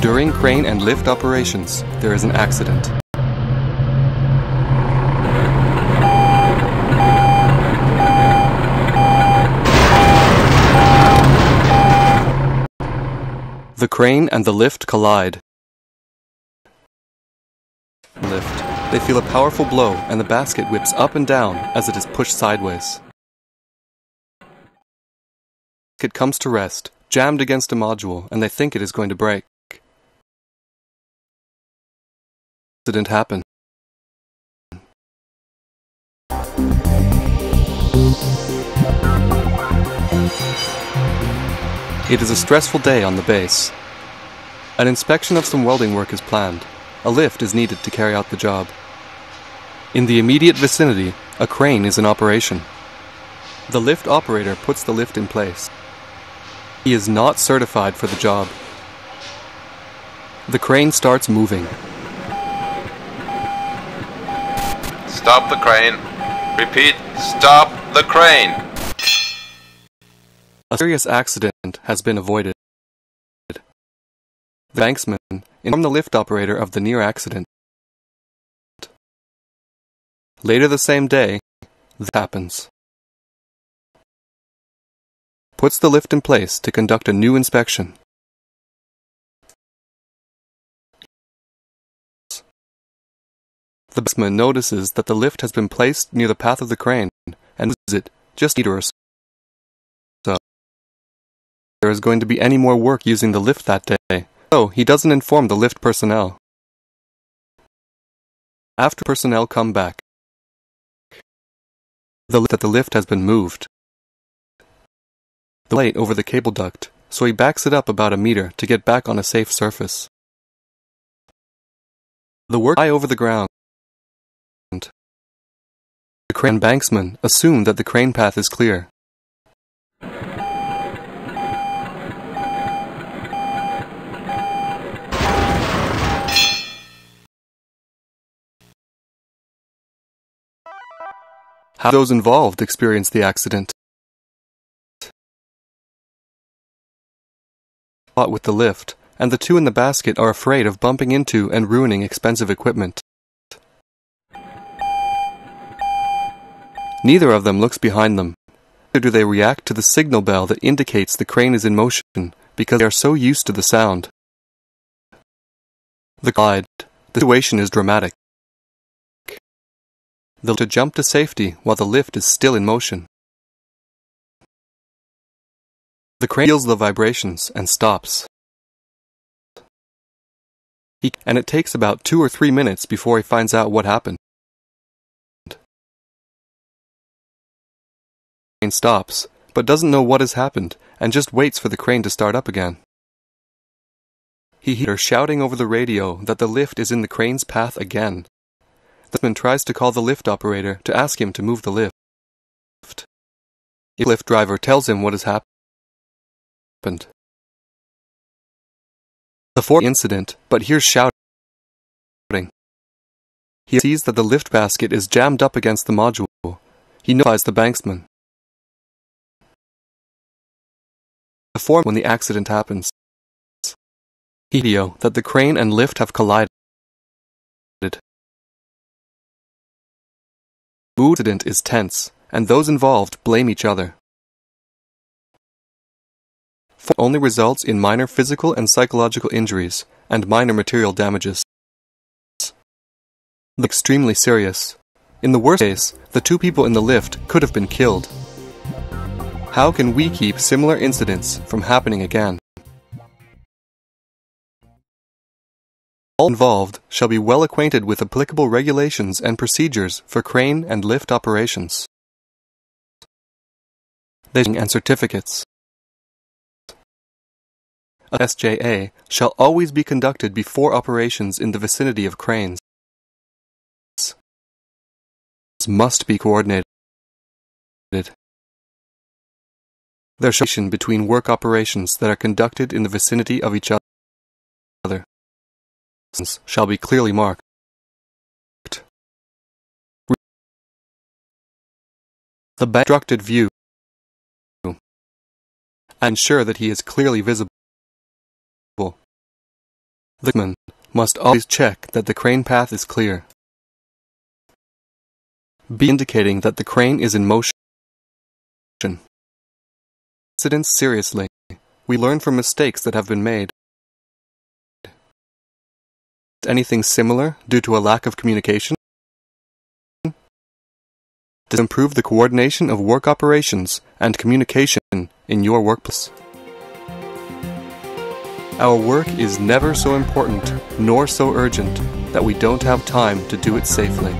During crane and lift operations, there is an accident. The crane and the lift collide. They feel a powerful blow and the basket whips up and down as it is pushed sideways. It comes to rest, jammed against a module, and they think it is going to break. Accident happen. It is a stressful day on the base. An inspection of some welding work is planned. A lift is needed to carry out the job. In the immediate vicinity, a crane is in operation. The lift operator puts the lift in place. He is not certified for the job. The crane starts moving. Stop the crane. Repeat, stop the crane. A serious accident has been avoided. The banksman informed the lift operator of the near accident. Later the same day, this happens. Puts the lift in place to conduct a new inspection. The banksman notices that the lift has been placed near the path of the crane and moves it just a meter or so. There is going to be any more work using the lift that day, so he doesn't inform the lift personnel. After personnel come back, that the lift has been moved. The light over the cable duct, so he backs it up about a meter to get back on a safe surface. The work high over the ground. The crane banksman assume that the crane path is clear. How those involved experience the accident? With the lift, and the two in the basket are afraid of bumping into and ruining expensive equipment. Neither of them looks behind them. Neither do they react to the signal bell that indicates the crane is in motion because they are so used to the sound. The situation is dramatic. The lift to jump to safety while the lift is still in motion. The crane feels the vibrations and stops. And it takes about 2 or 3 minutes before he finds out what happened. The crane stops, but doesn't know what has happened and just waits for the crane to start up again. He hears her shouting over the radio that the lift is in the crane's path again. The man tries to call the lift operator to ask him to move the lift. The lift driver tells him what has happened. The fourth incident, but hears shouting. He sees that the lift basket is jammed up against the module. He notifies the banksman. When the accident happens, he hears that the crane and lift have collided. The incident is tense, and those involved blame each other. Only results in minor physical and psychological injuries and minor material damages. Extremely serious. In the worst case, the two people in the lift could have been killed. How can we keep similar incidents from happening again? All involved shall be well acquainted with applicable regulations and procedures for crane and lift operations. And certificates. A SJA shall always be conducted before operations in the vicinity of cranes. Must be coordinated. There shall be between work operations that are conducted in the vicinity of each other. Shall be clearly marked. The constructed view. Ensure that he is clearly visible. The crane must always check that the crane path is clear. B. Indicating that the crane is in motion. Incidents seriously. We learn from mistakes that have been made. Anything similar due to a lack of communication? To improve the coordination of work operations and communication in your workplace. Our work is never so important nor so urgent that we don't have time to do it safely.